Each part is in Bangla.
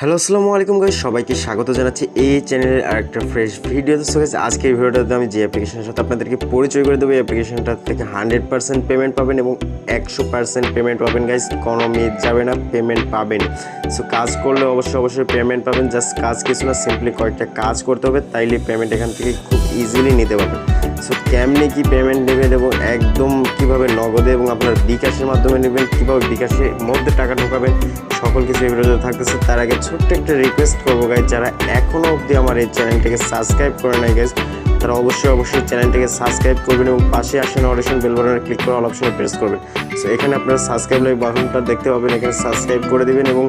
হ্যালো আসসালামু আলাইকুম গাইস, সবাইকে স্বাগত জানাচ্ছি এই চ্যানেলের আরেকটা ফ্রেশ ভিডিওতে। সো গাইস, আজকের ভিডিওটাতে আমি যে অ্যাপ্লিকেশনের সাথে আপনাদেরকে পরিচয় করে দেবো, এই অ্যাপ্লিকেশনটা থেকে 100% পেমেন্ট পাবেন এবং 100% পেমেন্ট পাবেন গাইস। কোনো মিস যাবে না, পেমেন্ট পাবেন। সো কাজ করলে অবশ্যই পেমেন্ট পাবেন। জাস্ট কাজ কিছু না, সিম্পলি কয়েকটা কাজ করতে হবে, তাইলে পেমেন্ট এখান থেকে খুব ইজিলি নিতে পারবেন। সো কেমনি কি পেমেন্ট নেবেন এবং একদম কীভাবে নগদে এবং আপনার বিকাশের মাধ্যমে নেবেন, কীভাবে বিকাশের মধ্যে টাকা ঢোকাবেন, সকল কিছু এই ভিডিওতে থাকতেছে। তার আগে ছোট্ট একটা রিকোয়েস্ট করবো গাইজ, যারা এখনও অবধি আমার এই চ্যানেলটাকে সাবস্ক্রাইব করে নাই গাইজ, তারা অবশ্যই চ্যানেলটাকে সাবস্ক্রাইব করবেন এবং পাশে আসে নোটিফিকেশন বেল বাটনে ক্লিক করে অল অপশনে প্রেস করবেন। সো এখানে আপনারা সাবস্ক্রাইব লাইক বাটনটা দেখতে পাবেন, এখানে সাবস্ক্রাইব করে দিবেন এবং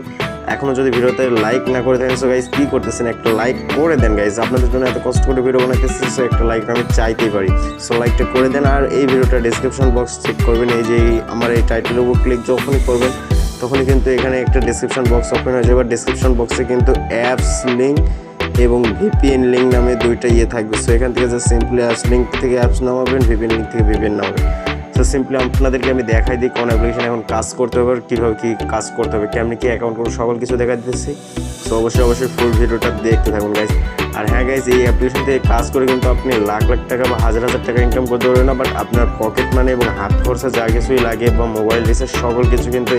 এখনও যদি ভিডিওতে লাইক না করে থাকেন, সো গাইজ কী করতেছেন, একটা লাইক করে দেন গাইজ। আপনাদের জন্য এত কষ্ট করে ভিডিও বানাইতেছি, সো একটা লাইক আমি চাইতেই পারি। সো লাইকটা করে দেন। আর এই ভিডিওটা ডিসক্রিপশন বক্স চেক করবেন, এই যে আমার এই টাইটেলের উপর ক্লিক যখনই করবেন তখনই কিন্তু এখানে একটা ডিসক্রিপশন বক্স ওপেন হয়ে যাবে। ডিসক্রিপশন বক্সে কিন্তু অ্যাপস লিঙ্ক এবং ভিপিএন লিঙ্ক নামে দুইটা থাকবে। সো এখান থেকে যে সিম্পলি অ্যাপস লিঙ্ক থেকে অ্যাপস নামাবেন, ভিপিএন লিঙ্ক থেকে ভিপিএন নামাবেন। সো সিম্পলি আপনাদেরকে আমি দেখাই দিই কোন অ্যাপ্লিকেশন এখন কাজ করতে হবে, কীভাবে কী কাজ করতে হবে, কেমনি কী অ্যাকাউন্ট করবো, সকল কিছু দেখা দিতেছি। সো অবশ্যই ফুল ভিডিওটা দেখতে থাকুন গাইজ। আর হ্যাঁ গাইজ, এই অ্যাপ্লিকেশন থেকে কাজ করে কিন্তু আপনি লাখ টাকা বা হাজার টাকা ইনকাম করতে পারবেন না, বাট আপনার পকেট মানি এবং হাত খরচা যা কিছুই লাগে বা মোবাইল রিচার্জ সকল কিছু কিন্তু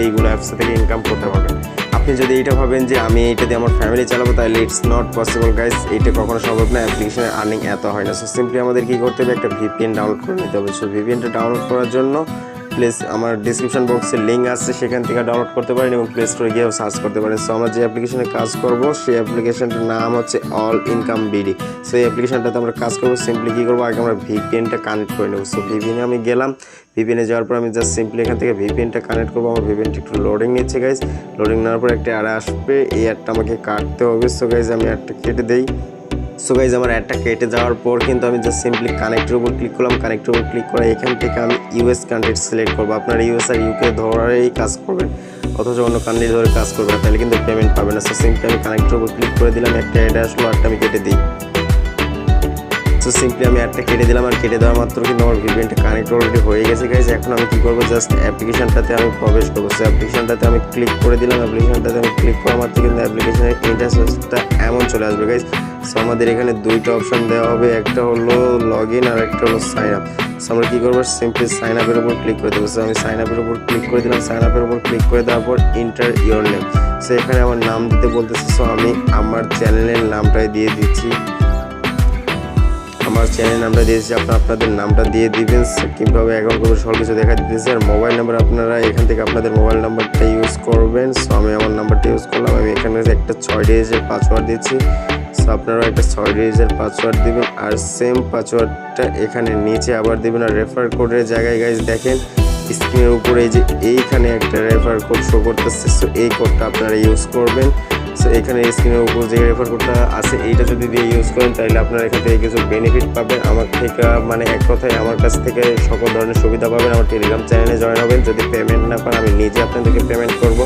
এইগুলো অ্যাপস থেকে ইনকাম করতে পারবেন। আপনি যদি এইটা ভাবেন যে আমি এইটা দিয়ে আমার ফ্যামিলি চালাবো, তাহলে ইটস নট পসিবল গাইজ, এইটা কখনো সম্ভব না। অ্যাপ্লিকেশনের আর্নিং এত হয় না। সো সিম্পলি আমাদের কী করতে হবে, একটা ভিপিএন ডাউনলোড করে নিতে হবে। সো ভিপিএনটা ডাউনলোড করার জন্য প্লিজ আমার ডিসক্রিপশন বক্সে লিঙ্ক আছে, সেখান থেকে ডাউনলোড করতে পারেন এবং প্লে স্টোরে গিয়েও সার্চ করতে পারেন। সো আমরা যে অ্যাপ্লিকেশনে কাজ করব সেই অ্যাপ্লিকেশনটার নাম হচ্ছে অল ইনকাম বিডি। সো এই অ্যাপ্লিকেশনটাতে আমরা কাজ করবো। সিম্পলি কী করবো, আগে আমরা ভিপিএনটা কানেক্ট করে নেব। সো ভিপিএনে আমি গেলাম, ভিপিএনে যাওয়ার পর আমি জাস্ট সিম্পলি এখান থেকে ভিপিএনটা কানেক্ট করবো। আমার ভিপিএনটা একটু লোডিং নিচ্ছে গাইজ। লোডিং নেওয়ার পর একটা অ্যাড আসবে, এই অ্যাডটা আমাকে কাটতে হবে। সো গাইজ আমি অ্যাডটা কেটে দেই। সো গাইজ আমার অ্যাডটা কেটে যাওয়ার পর কিন্তু আমি জাস্ট সিম্পলি কানেক্টের উপর ক্লিক করলাম। কানেক্টের উপর ক্লিক করে এখান থেকে আমি ইউএস কান্ট্রি সিলেক্ট করবো। আপনারা ইউএস আর ইউকে ধরেই কাজ করবেন, অথচ অন্য কান্ট্রি ধরে কাজ করবেন না, তাহলে কিন্তু পেমেন্ট পাবেন না। সো সিম্পলি আমি কানেক্টের উপর ক্লিক করে দিলাম, একটা অ্যাড আসলো, অ্যাডটা আমি কেটে দিই। সো সিম্পলি আমি অ্যাডটা কেটে দিলাম, আর কেটে দেওয়ার মাত্র কিন্তু আমার ভিপিএনটা কানেক্ট অলরেডি হয়ে গেছে গাইজ। এখন আমি কী করবো, জাস্ট অ্যাপ্লিকেশনটাতে আমি প্রবেশ করবো। সো অ্যাপ্লিকেশনটাতে আমি ক্লিক করে দিলাম। অ্যাপ্লিকেশনটাতে আমি ক্লিক করার মাত্র কিন্তু অ্যাপ্লিকেশনের ইন্টারফেসটা এমন চলে আসবে গাইজ। সো আমাদের এখানে দুইটা অপশন দেওয়া হবে, একটা হলো লগ ইন আর একটা হলো সাইন আপ। সো আমরা কী করবো, সিম্পলি সাইন আপের উপর ক্লিক করে দেবো। সো আমি সাইন আপের উপর ক্লিক করে দিলাম। সাইন আপের উপর ক্লিক করে দেওয়ার পর ইন্টার ইয়োর নেম। সো এখানে আমার নাম দিতে বলতেছে। সো আমি আমার চ্যানেলের নামটাই দিয়ে দিচ্ছি, আমার চ্যানেল নামটা দিয়েছি, আপনাদের নামটা দিয়ে দিবেন। কীভাবে অ্যাকাউন্ট করবো সব কিছু দেখা দিতেছে। আর মোবাইল নাম্বার আপনারা এখান থেকে আপনাদের মোবাইল নাম্বারটা ইউজ করবেন। সো আমি আমার নাম্বারটা ইউজ করলাম। আমি এখানে একটা 6 ডিজিটের পাসওয়ার্ড দিচ্ছি। সো আপনারা একটা 6 ডিজিটের পাসওয়ার্ড দিবেন, আর সেম পাসওয়ার্ডটা এখানে নিচে আবার দিবেন। আর রেফার কোডের জায়গায় গাইজ দেখেন স্ক্রিনের উপরে এই যে এইখানে একটা রেফার কোড শো করতেছে। সো এই কোডটা আপনারা ইউজ করবেন। সো এখানে স্ক্রিনের উপর যে রেফার কোডটা আছে, এইটা যদি দিয়ে ইউজ করেন তাহলে আপনারা এখান থেকে কিছু বেনিফিট পাবেন আমার থেকে, মানে এক কথায় আমার কাছ থেকে সকল ধরনের সুবিধা পাবেন। আমার টেলিগ্রাম চ্যানেলে জয়েন হবেন। যদি পেমেন্ট না পান আমি নিজে আপনাদেরকে পেমেন্ট করবো,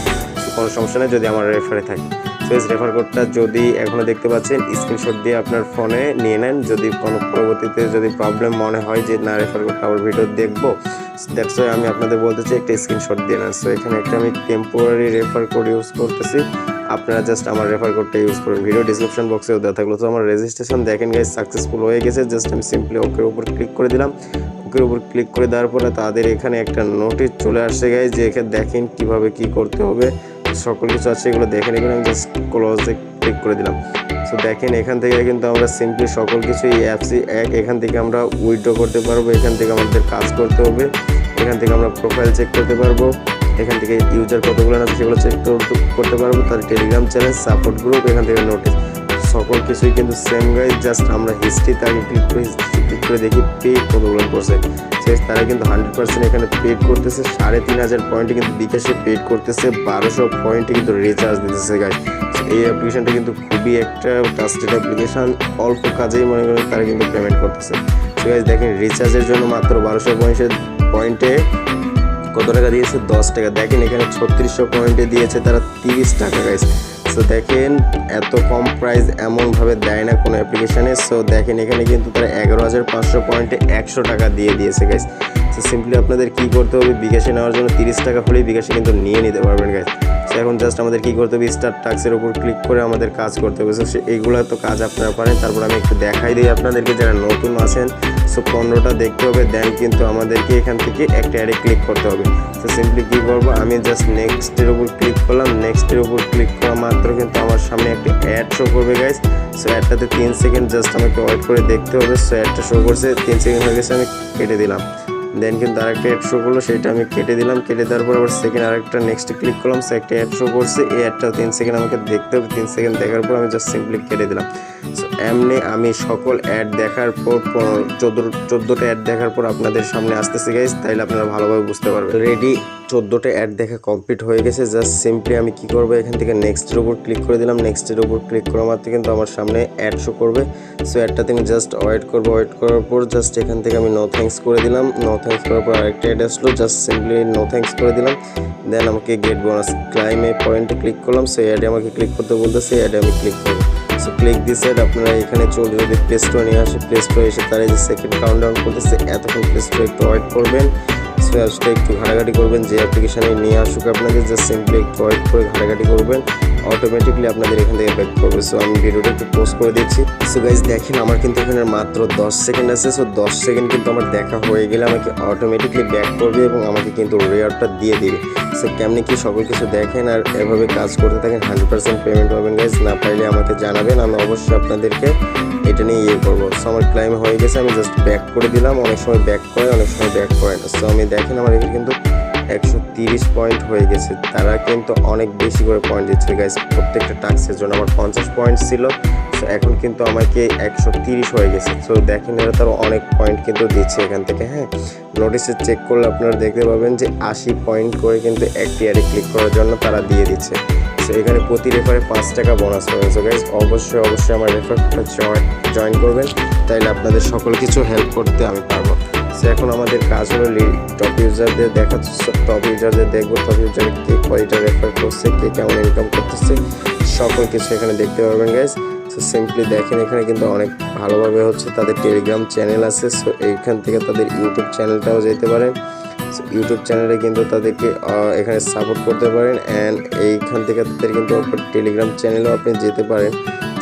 কোনো সমস্যা নেই যদি আমার রেফারে থাকে। সো এই রেফার কোডটা যদি এখনও দেখতে পাচ্ছেন, স্ক্রিনশট দিয়ে আপনার ফোনে নিয়ে নেন। যদি কোনো পরবর্তীতে যদি প্রবলেম মনে হয় যে না রেফার কোডটা আবার ভিডিও দেখবো, দ্যাটস ওয়াই আমি আপনাদের বলতে চাই একটা স্ক্রিনশট দিয়ে নেন। সো এখানে একটা আমি টেম্পোরারি রেফার কোড ইউজ করতেছি, আপনারা জাস্ট আমার রেফার কোডটা ইউজ করুন। ভিডিও ডিসক্রিপশন বক্সেও দেওয়া থাকলো। তো আমার রেজিস্ট্রেশন দেখেন গাইজ সাকসেসফুল হয়ে গেছে। জাস্ট আমি সিম্পলি ওকের উপর ক্লিক করে দিলাম। ওকের উপর ক্লিক করে দেওয়ার পরে তাদের এখানে একটা নোটিশ চলে আসছে গাইজ, যে এখানে দেখেন কীভাবে কী করতে হবে, সকল কিছু আছে এগুলো দেখেন। এগুলো আমি জাস্ট ক্লোজে ক্লিক করে দিলাম। সো দেখেন এখান থেকে কিন্তু আমরা সিম্পলি সকল কিছু এই অ্যাপসই এখান থেকে আমরা উইথড্র করতে পারবো। এখান থেকে আমাদের কাজ করতে হবে। এখান থেকে আমরা প্রোফাইল চেক করতে পারবো। এখান থেকে ইউজার কতগুলো আছে সেগুলো চেক করতে পারবো। তার টেলিগ্রাম চ্যানেল, সাপোর্ট গ্রুপ, এখান থেকে নোটিস, সকল কিছুই কিন্তু সেম গাইজ। জাস্ট আমরা হিস্ট্রিতে আগে ক্লিক করে দেখি পেড কতগুলো করছে। তারা কিন্তু 100% এখানে পেড করতেছে। 3500 পয়েন্টে কিন্তু বিকাশে পেড করতেছে, 1200 পয়েন্টে কিন্তু রিচার্জ দিতেছে গাইজ। এই অ্যাপ্লিকেশনটা কিন্তু খুবই একটা ট্রাস্টেড অ্যাপ্লিকেশন, অল্প কাজেই মনে করেন তারা কিন্তু পেমেন্ট করতেছে। সো গাইজ দেখেন রিচার্জের জন্য মাত্র 1200 পয়েন্টে কত টাকা দিয়েছে, 10 টাকা। দেখেন এখানে 3600 পয়েন্টে দিয়েছে তারা 30 টাকা গাইজ। সো দেখেন এত কম প্রাইস এমনভাবে দেয় না কোনো অ্যাপ্লিকেশানে। সো দেখেন এখানে কিন্তু তারা 11500 পয়েন্টে 100 টাকা দিয়ে দিয়েছে গাইজ। সো সিম্পলি আপনাদের কী করতে হবে, বিকাশে নেওয়ার জন্য 30 টাকা হলেই বিকাশে কিন্তু নিয়ে নিতে পারবেন গাইজ। সো এখন জাস্ট আমাদের কী করতে হবে, স্টার্ট টাস্কের উপর ক্লিক করে আমাদের কাজ করতে হবে। সো এইগুলো তো কাজ আপনারা পারেন। তারপর আমি একটু দেখাই দিই আপনাদেরকে যারা নতুন আছেন। সো 15টা দেখতে হবে, দেন কিন্তু আমাদেরকে এখান থেকে একটা অ্যাডে ক্লিক করতে হবে। সো সিম্পলি কী করবো, আমি জাস্ট নেক্সটের উপর ক্লিক করলাম। নেক্সটের উপর ক্লিক করা মাত্র কিন্তু আমার সামনে একটা অ্যাড শো করবে গাইস। সো অ্যাডটাতে 3 সেকেন্ড জাস্ট আমাকে ওয়েট করে দেখতে হবে। সো অ্যাডটা শো করছে, 3 সেকেন্ড হয়ে গেছে, আমি কেটে দিলাম। দেন কিন্তু আরেকটা অ্যাড শো করলো, সেটা আমি কেটে দিলাম। কেটে দেওয়ার পর আবার সেকেন্ড আরেকটা নেক্সটে ক্লিক করলাম। সো একটা অ্যাড শো করছে, এই অ্যাডটাও 3 সেকেন্ড আমাকে দেখতে হবে। 3 সেকেন্ড দেখার পর আমি জাস্ট সিম্পলি কেটে দিলাম। সো এমনি আমি সকল অ্যাড দেখার পর 14টা অ্যাড দেখার পর আপনাদের সামনে আসতেছি গাইস, তাইলে আপনারা ভালোভাবে বুঝতে পারবেন। রেডি 14টা অ্যাড দেখা কমপ্লিট হয়ে গেছে। জাস্ট সিম্পলি আমি কী করবো, এখান থেকে নেক্সটের উপর ক্লিক করে দিলাম। নেক্সটের উপর ক্লিক করা মাত্র কিন্তু আমার সামনে অ্যাড শো করবে। সো অ্যাডটাতে আমি জাস্ট ওয়েট করবো। ওয়েট করার পর জাস্ট এখান থেকে আমি নো থ্যাঙ্কস করে দিলাম। নো থ্যাঙ্কস করার পর আরেকটা অ্যাড আসলো, জাস্ট সিম্পলি নো থ্যাঙ্কস করে দিলাম। দেন আমাকে গেট বোনাস ক্লাইমে পয়েন্টে ক্লিক করলাম। সো অ্যাডে আমাকে ক্লিক করতে বলতেছে, অ্যাডে আমি ক্লিক করবো। সো ক্লিক দিস অ্যাড আপনারা এখানে চলে যদি প্লে স্টোরে নিয়ে আসে, প্লে স্টোরে এসে তারা এই যে সেকেন্ড কাউন্টডাউন করতেছে, এতক্ষণ প্লে স্টোরে একটু ওয়েট করবেন। সো অ্যাপসটা একটু ঘাটাঘাটি করবেন, যে অ্যাপ্লিকেশানে নিয়ে আসুক আপনাদের, জাস্ট সিম্পলি একটু ওয়েট করে ঘাটাঘাটি করবেন, অটোমেটিকলি আপনাদের এখান থেকে ব্যাক করবে। সো আমি ভিডিওটা একটু পোস্ট করে দিচ্ছি। সো গাইজ দেখেন আমার কিন্তু এখানে মাত্র 10 সেকেন্ড আছে। সো 10 সেকেন্ড কিন্তু আমার দেখা হয়ে গেলে আমাকে অটোমেটিকলি ব্যাক করবে এবং আমাকে কিন্তু রেয়ারটা দিয়ে দিবে। সো কেমনি কি সকল কিছু দেখেন আর এভাবে কাজ করতে থাকেন, 100% পেমেন্ট পাবেন গাইজ। না পাইলে আমাকে জানাবেন, আমি অবশ্যই আপনাদেরকে এটা নিয়ে ইয়ে করবো। সো আমার ক্লাইম হয়ে গেছে, আমি জাস্ট ব্যাক করে দিলাম। অনেক সময় ব্যাক করে, অনেক সময় ব্যাক করে না। সো আমি দেখেন আমার এখানে কিন্তু 130 পয়েন্ট হয়ে গেছে। তারা কিন্তু অনেক বেশি করে পয়েন্ট দিচ্ছে গাইজ প্রত্যেকটা টাস্কের জন্য। আমার 50 পয়েন্ট ছিল, সো এখন কিন্তু আমাকে 130 হয়ে গেছে। সো দেখেন এরা তারা অনেক পয়েন্ট কিন্তু দিচ্ছে এখান থেকে। হ্যাঁ, নোটিসে চেক করলে আপনারা দেখতে পাবেন যে 80 পয়েন্ট করে কিন্তু একটি অ্যাডে ক্লিক করার জন্য তারা দিয়ে দিচ্ছে। সো এখানে প্রতি রেফারে 5 টাকা বোনাস পাবেন। সো গাইজ অবশ্যই আমার রেফারটা জয়েন করবেন, তাইলে আপনাদের সকল কিছু হেল্প করতে আমি পারবো। সো এখন আমাদের কাজ হলো টপ ইউজারদের দেখাচ্ছে। টপ ইউজারদের দেখবো, টপ ইউজার কে কয়টা রেফার করছে, কে কেমন ইনকাম করতেছে, সকল কিছু এখানে দেখতে পারবেন গাইজ। সো সিম্পলি দেখেন এখানে কিন্তু অনেক ভালোভাবে হচ্ছে। তাদের টেলিগ্রাম চ্যানেল আছে, সো এইখান থেকে তাদের ইউটিউব চ্যানেলটাও যেতে পারেন। সো ইউটিউব চ্যানেলে কিন্তু তাদেরকে এখানে সাপোর্ট করতে পারেন। অ্যান্ড এইখান থেকে তাদের কিন্তু টেলিগ্রাম চ্যানেলও আপনি যেতে পারেন।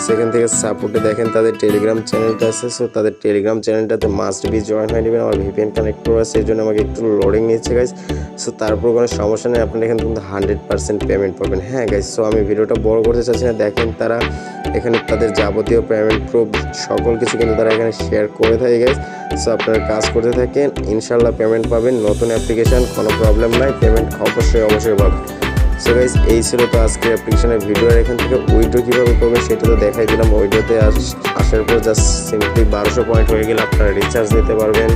সেখান থেকে সাপোর্টে দেখেন তাদের টেলিগ্রাম চ্যানেলটা আছে। সো তাদের টেলিগ্রাম চ্যানেলটাতে মাস্ট বি জয়েন হয়ে নেবেন। আমার ভিপিএন কানেক্টর আছে, এই জন্য আমাকে একটু লোডিং নিচ্ছে গাইজ। সো তারপর কোনো সমস্যা নেই, আপনারা এখানে কিন্তু 100% পেমেন্ট পাবেন। হ্যাঁ গাইজ, সো আমি ভিডিওটা বড় করতে চাচ্ছি না। দেখেন তারা এখানে তাদের যাবতীয় পেমেন্ট প্রুফ সকল কিছু কিন্তু তারা এখানে শেয়ার করে থাকে গাইজ। সো আপনারা কাজ করতে থাকেন, ইনশাল্লাহ পেমেন্ট পাবেন। নতুন অ্যাপ্লিকেশান, কোনো প্রবলেম নাই, পেমেন্ট অবশ্যই পাবেন। সো গাইজ এই ছিল তো আজকের অ্যাপ্লিকেশনের ভিডিও। এখান থেকে উইড্রো কীভাবে করবে সেটা তো দেখাই দিলাম। উইড্রোতে আসার পর জাস্ট সিম্পলি 1200 পয়েন্ট হয়ে গেলে আপনারা রিচার্জ নিতে পারবেন,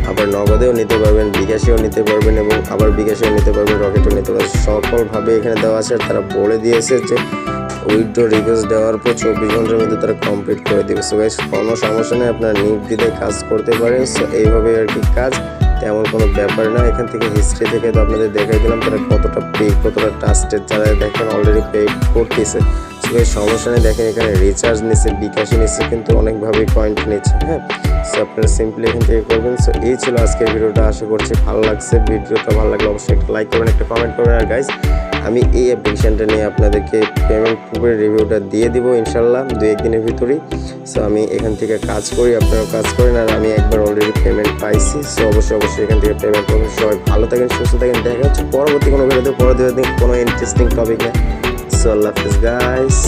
আবার নগদেও নিতে পারবেন, বিকাশেও নিতে পারবেন এবং আবার বিকাশেও নিতে পারবেন, রকেটও নিতে পারবেন। সকলভাবে এখানে দেওয়া আছে। আর তারা বলে দিয়েছে যে উইথড্র রিকোয়েস্ট দেওয়ার পর 24 ঘন্টার মধ্যে তারা কমপ্লিট করে দেবে। সো গাইস কোনো সমস্যা নেই, আপনারা নির্দ্বিধায় কাজ করতে পারেন। সো এইভাবে আর কি কাজ, তেমন কোনো ব্যাপার না। এখান থেকে হিস্ট্রি থেকে তো আপনাদের দেখাই দিলাম তারা কতটা পে, কতটা ট্রাস্টেড, যারা দেখেন অলরেডি পে করতেছে। সো এই সমস্যা নেই, দেখেন এখানে রিচার্জ নিচ্ছে, বিকাশে নিচ্ছে, কিন্তু অনেকভাবেই পয়েন্ট নিচ্ছে। হ্যাঁ, সো আপনারা সিম্পলি এখান থেকে করবেন। সো এই ছিল আজকের ভিডিওটা, আশা করছি ভালো লাগছে। ভিডিওটা ভালো লাগলে অবশ্যই একটা লাইক করবেন, একটা কমেন্ট করবেন। আর গাইজ আমি এই অ্যাপ্লিকেশানটা নিয়ে আপনাদেরকে পেমেন্ট প্রুফের রিভিউটা দিয়ে দিব ইনশাল্লাহ 2-1 দিনের ভিতরেই। সো আমি এখান থেকে কাজ করি, আপনারাও কাজ করেন। আর আমি একবার অলরেডি পেমেন্ট পাইছি। সো অবশ্যই এখান থেকে পেমেন্ট করবেন। সবাই ভালো থাকেন, সুস্থ থাকেন। দেখা হচ্ছে পরবর্তী কোনো ভিডিওতে, পরবর্তী কোনো ইন্টারেস্টিং টপিক নিয়ে। সো আল্লাহ হাফেজ গাইস।